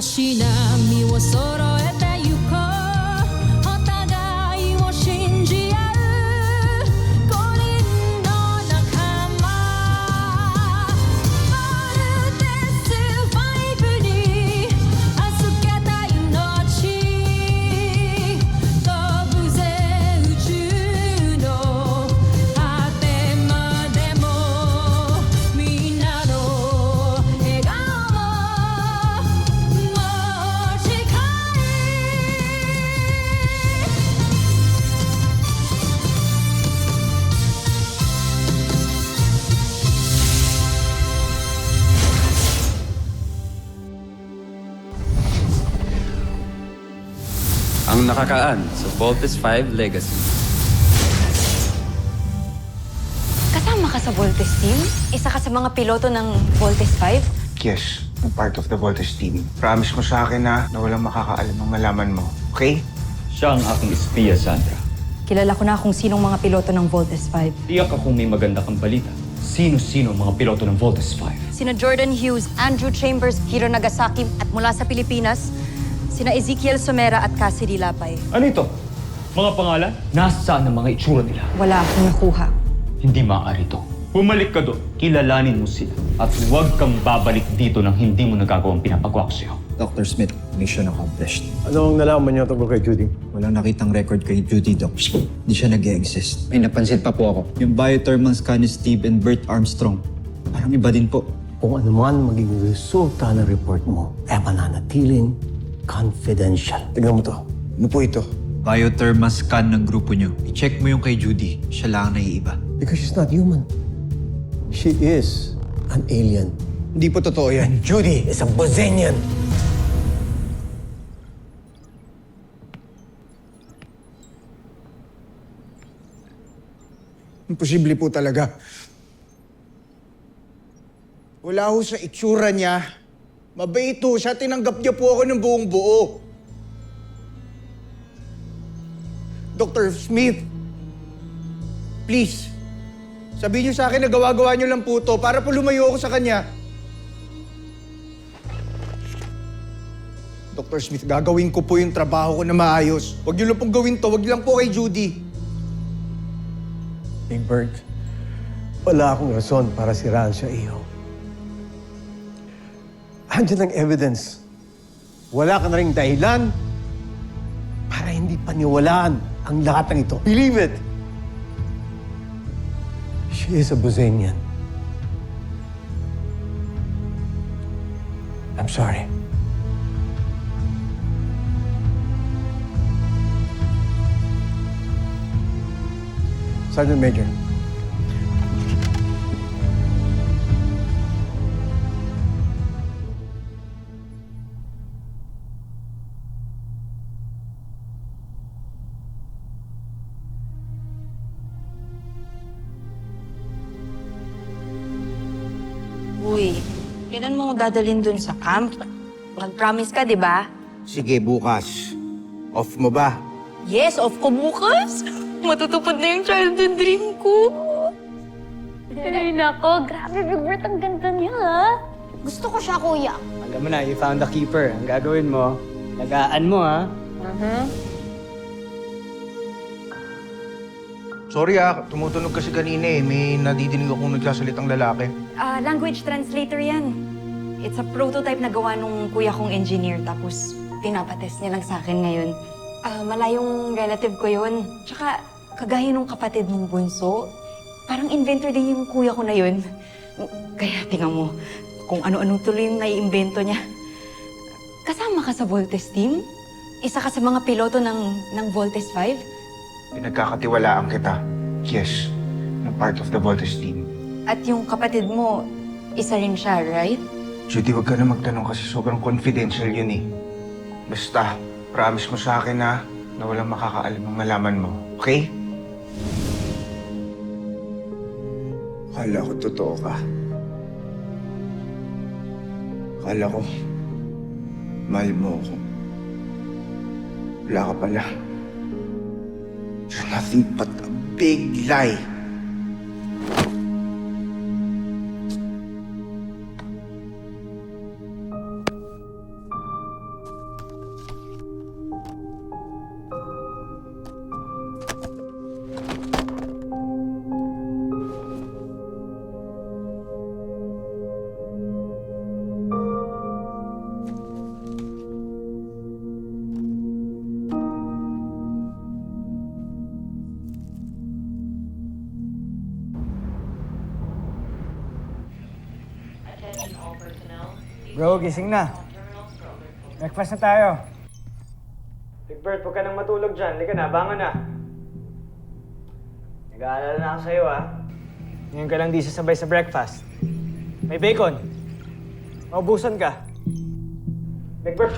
しな身を揃えてゆこうお互いを信じ合う5人の仲間バルテス5に預けた命飛ぶぜ宇宙の果てまでもみんなの笑顔も近いAng nakakaan sa Voltes 5 Legacy. Kasama ka sa Voltes team? Isa ka sa mga piloto ng Voltes 5? Yes, I'm part of the Voltes team. Promise mo sa akin na walang makakaalam ang malaman mo. Okay? Siya ang aking espiya, Sandra. Kilala ko na kung sinong mga piloto ng Voltes 5. Tiyak akong may maganda kang balita. Sino-sino ang mga piloto ng Voltes 5? Sina Jordan Hughes, Andrew Chambers, Hiro Nagasaki at mula sa Pilipinas, sina Ezekiel Somera at Cassidy Lapay. Ano ito? Mga pangalan? Nasaan ang mga itsura nila? Wala akong nakuha. Hindi maaari ito. Bumalik ka doon. Kilalanin mo sila. At huwag kang babalik dito nang hindi mo nagagawang pinapagawa ko sa'yo. Dr. Smith, mission accomplished. Anong nalaman niyo tungkol kay Judy? Walang nakitang record kay Judy, Doc. Hindi siya nag-e-exist. May napansin pa po ako. Yung biothermal scan ni Steve and Bert Armstrong. Parang iba din po. Kung ano man maging resulta ng report mo, ay mananatiling confidential. Tignan mo to. Ano po ito? Biothermal scan ng grupo niyo. I-check mo yung kay Judy. Siya lang ang naiiba. Because she's not human. She is an alien. Hindi po totoo yan. Judy is a Bozenian. Imposible po talaga. Wala ho sa itsura niya. Mabait ho siya. Tinanggap niya po ako ng buong buo. Dr. Smith, please, sabihin niyo sa akin na gawa-gawa niyo lang po to para po lumayo ako sa kanya. Dr. Smith, gagawin ko po yung trabaho ko na maayos. Huwag niyo lang pong gawin to. Huwag lang po kay Judy. Big Bird, wala akong rason para siraan siya iyo. Andiyan ang evidence. Wala ka na ring dahilan para hindi paniwalaan ang lahat ng ito. Believe it! She is a Bozenian. I'm sorry. Sergeant Major. Uy, kailan mo dadalhin dun sa camp? Nag-promise ka, di ba? Sige, bukas. Off mo ba? Yes, of ko bukas. Matutupad na yung childhood dream ko. Ay, nako. Grabe, Big Bert. Ang ganda niya, ha? Gusto ko siya, kuya. Alam mo na, you found the keeper. Ang gagawin mo, lagaan mo, ha? Sorry tumutunog kasi kanina eh. May nadidinig akong nagsasalitang lalaki. Language translator yan. It's a prototype na gawa nung kuya kong engineer. Tapos, pinapatest niya lang sa akin ngayon. Malayong relative ko yun. Tsaka, kagaya nung kapatid mong bunso, parang inventor din yung kuya ko na yun. Kaya tingnan mo, kung ano-ano tuloy yung naiimbento niya. Kasama ka sa Voltes team? Isa ka sa mga piloto ng Voltes 5? Pinagkakatiwalaan kita. Yes, I'm part of the Voltes team. At yung kapatid mo, isa rin siya, right? Judy, huwag ka na magtanong kasi sobrang confidential yun eh. Basta, promise mo sa akin na walang makakaalam ang malaman mo. Okay? Akala ko totoo ka. Akala ko, mahal mo ako. Wala ka pala. You're nothing but a big lie. Bro, gising na. Breakfast na tayo. Big Bird, huwag ka nang matulog dyan. Halika na, bangon na. Nag-aalala na ako sa'yo, ha? Ngayon ka lang di sasabay sa breakfast. May bacon. Maubusan ka. Big Bird.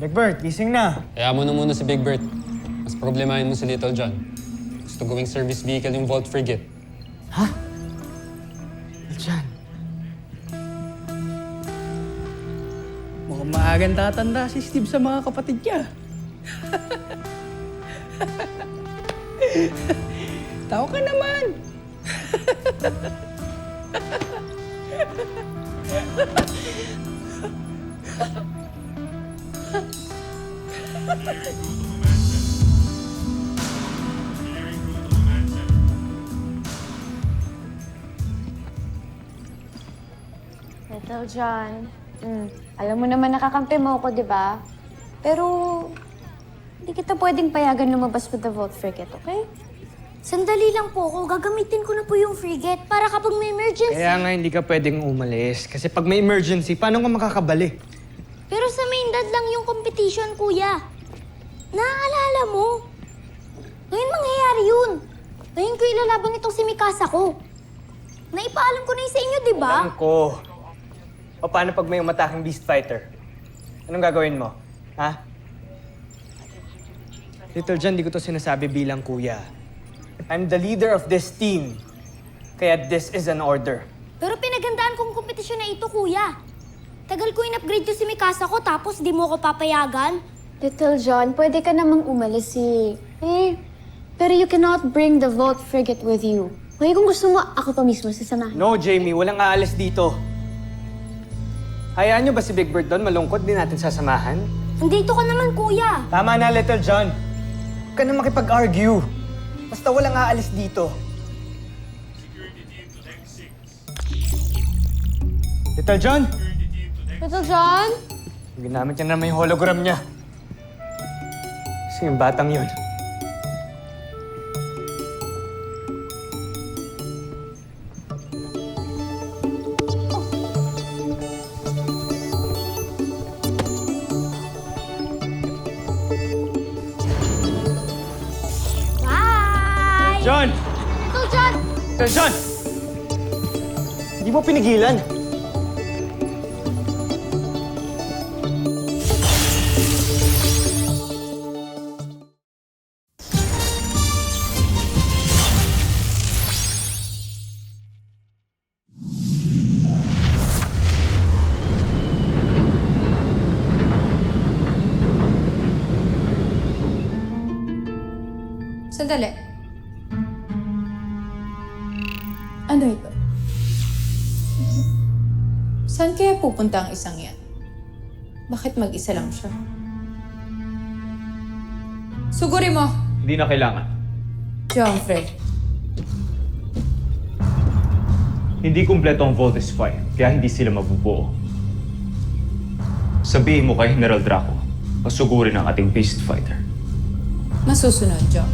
Big Bird, gising na. Kaya mo na muna si Big Bird. Mas problemahin mo si Little John. Gusto gawing service vehicle yung Vault Frigate. Diyan. Mukhang maagang tatanda si Steve sa mga kapatid niya. Tao ka naman. Little John, alam mo naman nakakampi mo ako, di ba? Pero, hindi kita pwedeng payagan lumabas with the Vault Frigate, okay? Sandali lang po ako. Gagamitin ko na po yung frigate para kapag may emergency. Kaya nga hindi ka pwedeng umalis. Kasi pag may emergency, paano ka makakabali? Pero sa main dad lang yung competition, kuya. Naaalala mo? Ngayon mangyayari yun. Ngayon ko ilalaban itong si Mikasa ko. Naipaalam ko na yun sa inyo, di ba? Alam ko. O paano pag may umataking beast fighter? Anong gagawin mo? Ha? Little John, di ko to sinasabi bilang kuya. I'm the leader of this team. Kaya this is an order. Pero pinagandaan kong kompetisyon na ito, kuya. Tagal ko in-upgrade to si Mikasa ko tapos di mo ko papayagan. Little John, pwede ka namang umalis pero you cannot bring the Vault Frigate with you. Kaya kung gusto mo, ako pa mismo sasamahan. No, Jamie. Walang aalis dito. Hayaan nyo ba si Big Bird doon? Malungkot din natin sasamahan. Andito ka naman, kuya. Tama na, Little John. Huwag ka na makipag-argue. Basta walang aalis dito. Little John? Little John? Ginamit niya naman yung hologram niya. Kasi yung batang yun. Bye! John! Little John! Little John! Hindi mo pinigilan. Sandali. Ano ito? Saan kaya pupunta ang isang yan? Bakit mag-isa lang siya? Suguri mo, Hindi na kailangan. Jomfrey. Hindi kumpleto ang Voltes 5, kaya hindi sila mabubuo. Sabihin mo kay General Draco, pasugurin ang ating beast fighter. Masusunod, Jom.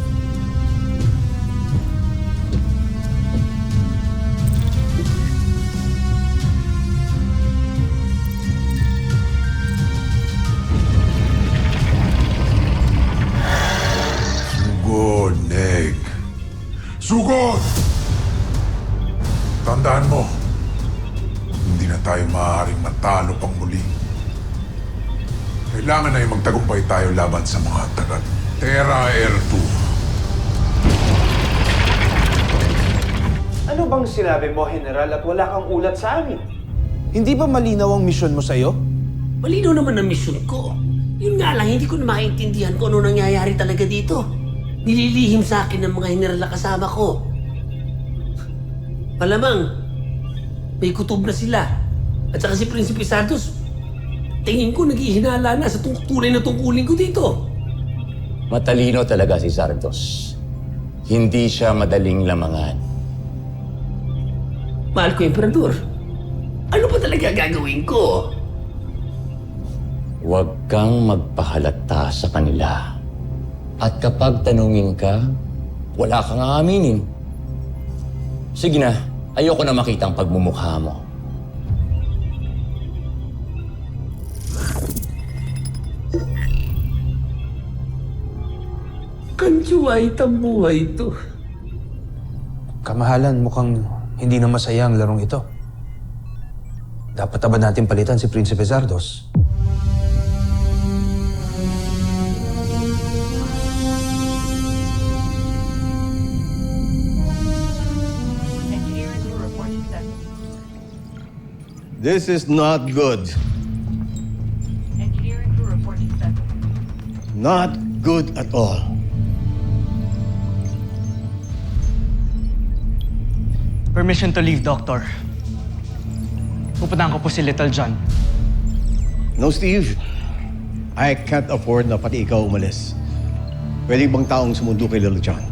Sugod, Neg. Sugod! Tandaan mo, hindi na tayo maaaring matalo pang muli. Kailangan ay magtagumpay tayo laban sa mga taga Terra Air 2. Ano bang sinabi mo, General, at wala kang ulat sa amin? Hindi ba malinaw ang misyon mo sa'yo? Malinaw naman ang misyon ko. Yun nga lang, hindi ko na maintindihan kung ano nangyayari talaga dito. Nililihim sa akin ng mga general na kasama ko. Malamang, may kutob na sila. At saka si Prinsipe Santos, tingin ko naghihinala na sa tunay na tungkulin ko dito. Matalino talaga si Santos. Hindi siya madaling lamangan. Mahal ko, Emperador. Ano ba talaga gagawin ko? Huwag kang magpahalata sa kanila. At kapag tanungin ka, wala kang aaminin. Sige na, ayoko na makita ang pagmumukha mo. Kanjuwait ang buhay ito. Kamahalan, mukhang hindi na masaya ang larong ito. Dapat ba natin palitan si Prinsipe Zardos? This is not good. Not good at all. Permission to leave, Doctor. Pupuntahan ko po si Little John. No, Steve. I can't afford na pati ikaw umalis. Pwede bang taong sumundo kay Little John?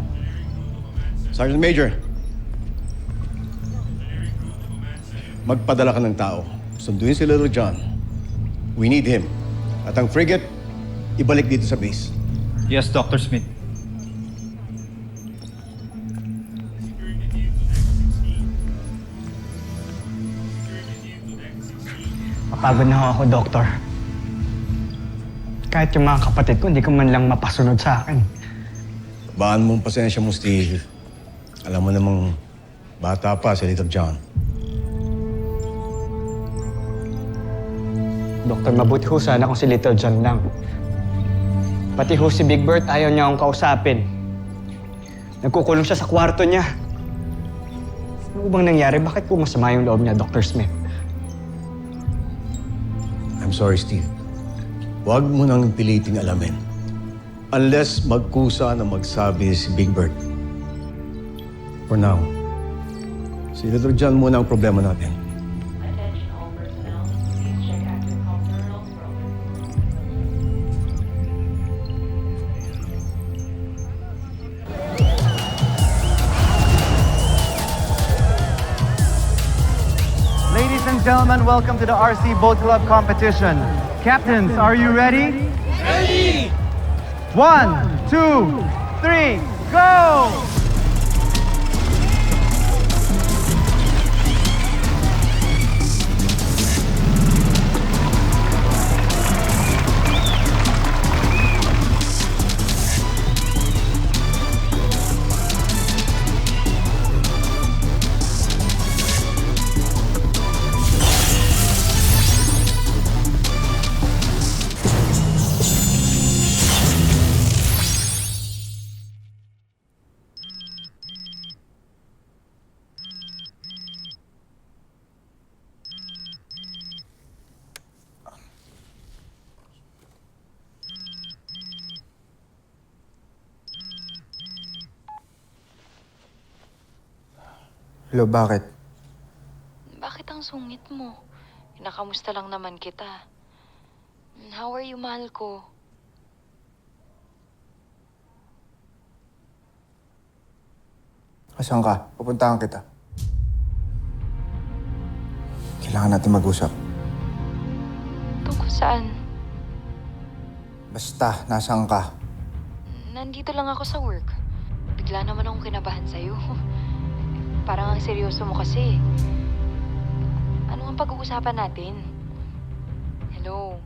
Sergeant Major, magpadala ka ng tao. Sunduin si Little John. We need him. At ang frigate, ibalik dito sa base. Yes, Dr. Smith. Mapagod na ako, Doctor. Kahit yung mga kapatid ko, hindi ko man lang mapasunod sa akin. Baan mong pasensya mo, Steve. Alam mo namang bata pa si Little John. Doktor, mabuti ho sana kung si Little John lang. Pati ho si Big Bert, ayaw niya akong kausapin. Nagkukulong siya sa kwarto niya. Ano bang nangyari? Bakit po masama yung loob niya, Dr. Smith? I'm sorry, Steve. Huwag mo nang piliting alamin. Unless magkusa na magsabi si Big Bird. For now, si Little John muna ang problema natin. Ladies and gentlemen, welcome to the RC Boat Club competition. Captains, are you ready? Ready! 1, 2, 3, go! Hello, bakit? Bakit ang sungit mo? Nakamusta lang naman kita. How are you, mahal ko? Asan ka? Pupuntahan kita. Kailangan natin mag-usap. Tungkol saan? Basta, nasaan ka? Nandito lang ako sa work. Bigla naman akong kinabahan sa'yo. Parang ang seryoso mo kasi. Ano ang pag-uusapan natin? Hello?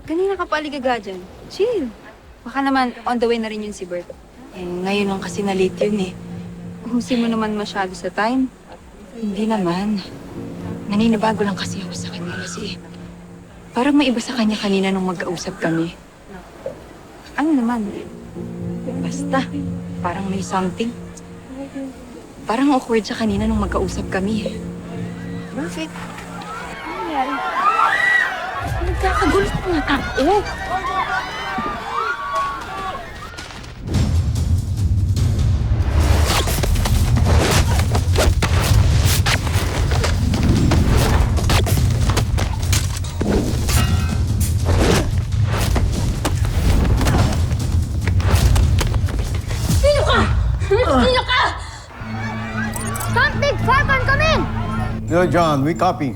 Kanina ka pa aligaga dyan. Chill. Baka naman on the way na rin yun si Bert. Eh, ngayon lang kasi na-late yun eh. Uhusin mo naman masyado sa time. Hindi naman. Naninibago lang kasi ako sa kanya kasi parang may iba sa kanya kanina nung magkausap kami. Ano naman? Basta, parang may something. Parang awkward siya kanina nung magkausap kami. Bakit? Ano nangyari? Nagkakagulo sa mga tao. Sino ka? Sino ka? Camp Big 5, I'm coming! Little John, we copy.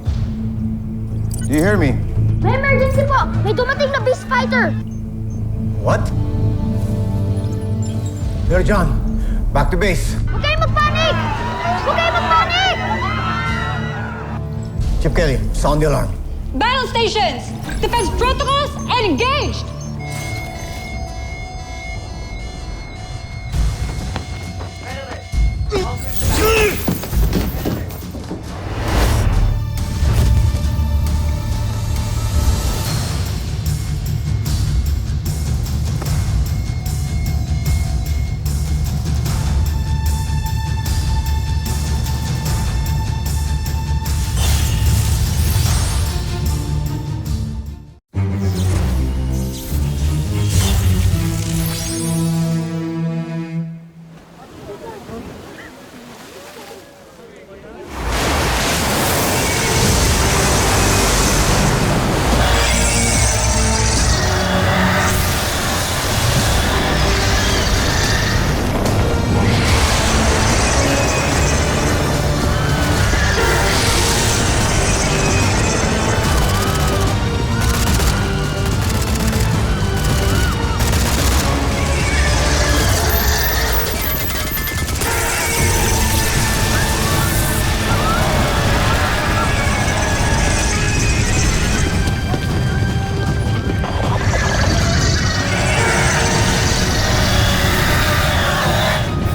Do you hear me? May emergency po! May dumating na beast fighter! What? Little John, back to base. Huwag kayong magpanik! Huwag kayong magpanik! Chip Kelly, sound the alarm. Battle stations! Defense protocols and engaged!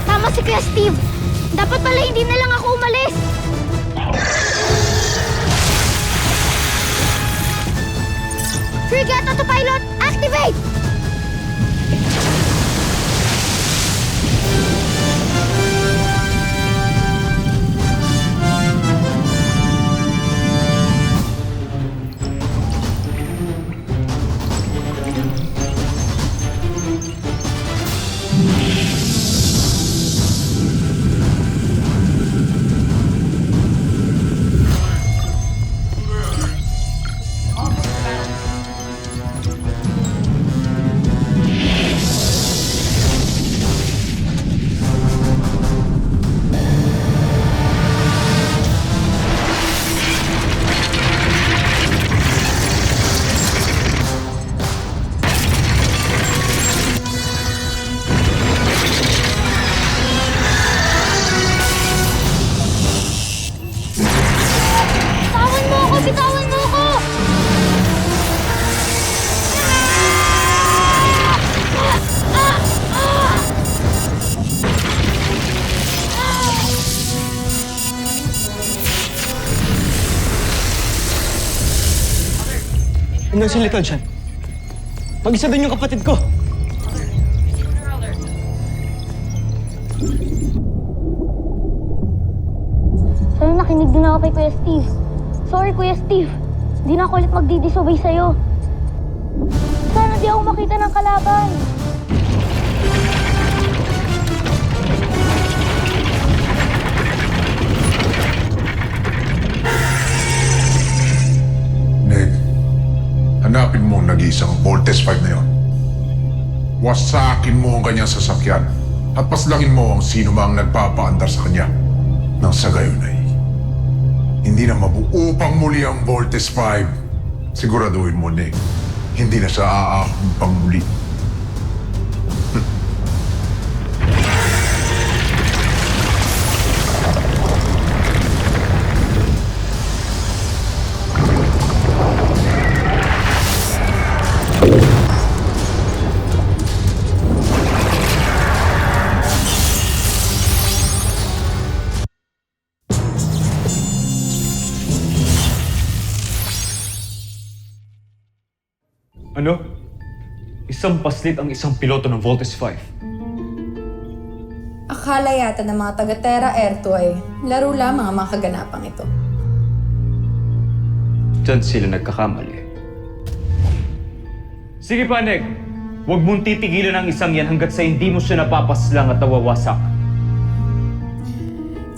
Tama si Kuya Steve. Dapat pala hindi na lang ako umalis. Frigate Autopilot, activate! Bitawan mo ako! Bitawan mo ako! Ano si Little John? Mag-isa din yung kapatid ko. Sana nakinig din ako kay Kuya Steve. Sorry, Kuya Steve. Hindi na ako ulit magdidisobey sa'yo. Sana di ako makita ng kalaban. Ned, hanapin mo ang nag-iisang Voltes 5 na yon. Wasakin mo ang kanyang sasakyan at paslangin mo ang sino mang nagpapaandar sa kanya. Nang sa gayon ay hindi na mabuo pang muli ang Voltes 5. Siguraduhin mo, Nick, hindi na siya aahon pang muli. Ano? Isang paslit ang isang piloto ng Voltes 5. Akala yata ng mga taga-Terra Air 2 ay laro lamang ang mga kaganapang ito. Diyan sila nagkakamali. Sige pa, Neg. Huwag mong titigilan ang isang yan hanggat sa hindi mo siya napapaslang at nawawasak.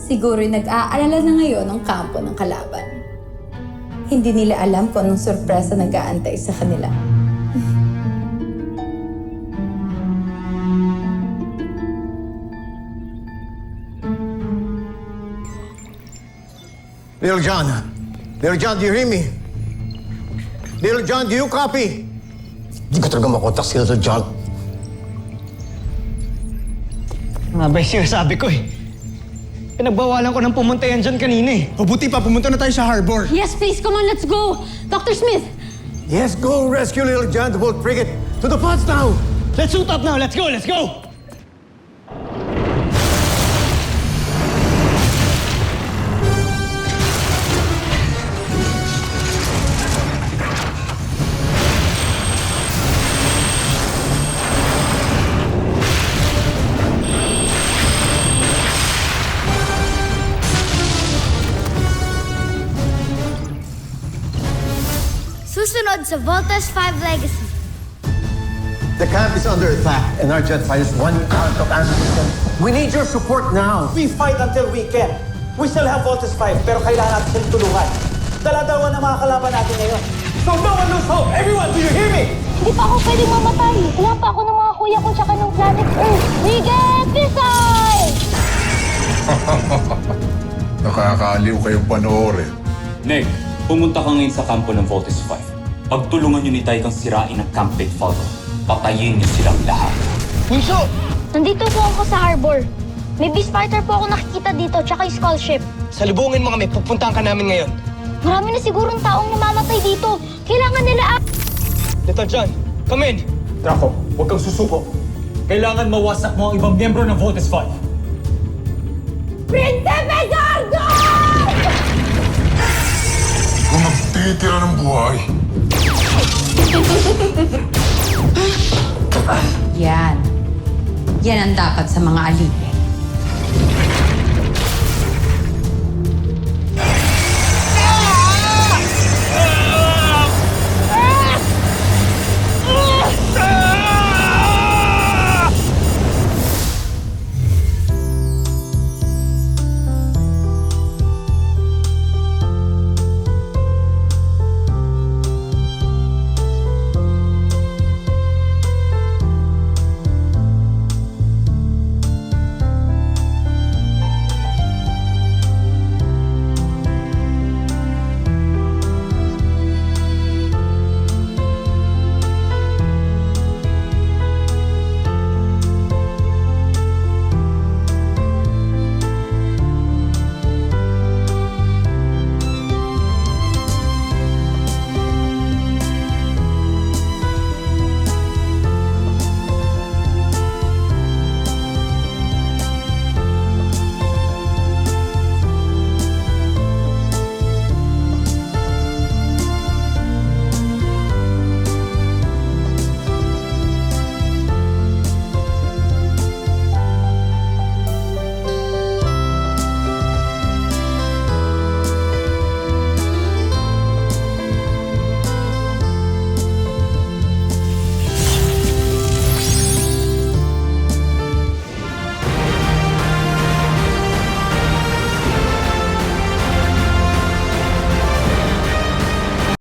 Siguro'y nag-aalala na ngayon ang kampo ng kalaban. Hindi nila alam kung anong sorpresa nag-aantay sa kanila. Little John. Little John, do you hear me? Little John, do you copy? Hindi ko talaga makontak si Little John. Nga ba yung sinasabi ko eh? Pinagbawalan ko ng pumunta yan dyan kanina eh. Mabuti pa, pumunta na tayo sa harbor. Yes, please, come on, let's go! Dr. Smith! Yes, go rescue Little John, the boat frigate. To the pods now! Let's suit up now! Let's go! Let's go! Susunod sa Voltes 5 Legacy. The camp is under attack and our jet fighters want out of ammunition. We need your support now. We fight until we can. We still have Voltes 5, pero kailangan natin silang tulungan. Dala-dalawa na mga kalaban natin ngayon. So no one lose hope! Everyone, do you hear me? Hindi pa ako pwedeng mamatay. Wala pa ako ng mga kuya ko tsaka ng planet Earth. Miguel Pisay! Nakakaaliw kayong panoorin. Neg, pumunta ka ngayon sa kampo ng Voltes 5. Pagtulungan niyo ni Tai kang sirain ang Camp Big Falcon. Patayin niyo silang lahat. Bunso! Nandito po ako sa harbor. May beast fighter po ako nakikita dito tsaka yung skull ship. Salubungin mo kami. Pupuntahan ka namin ngayon. Marami na sigurong taong namamatay dito. Kailangan nila Little John, come in! Draco, huwag kang susuko. Kailangan mawasak mo ang ibang miyembro ng Voltes 5. Prinsipe Gargo! Kung magtitira ng buhay, Yan. Yan ang dapat sa mga alipin.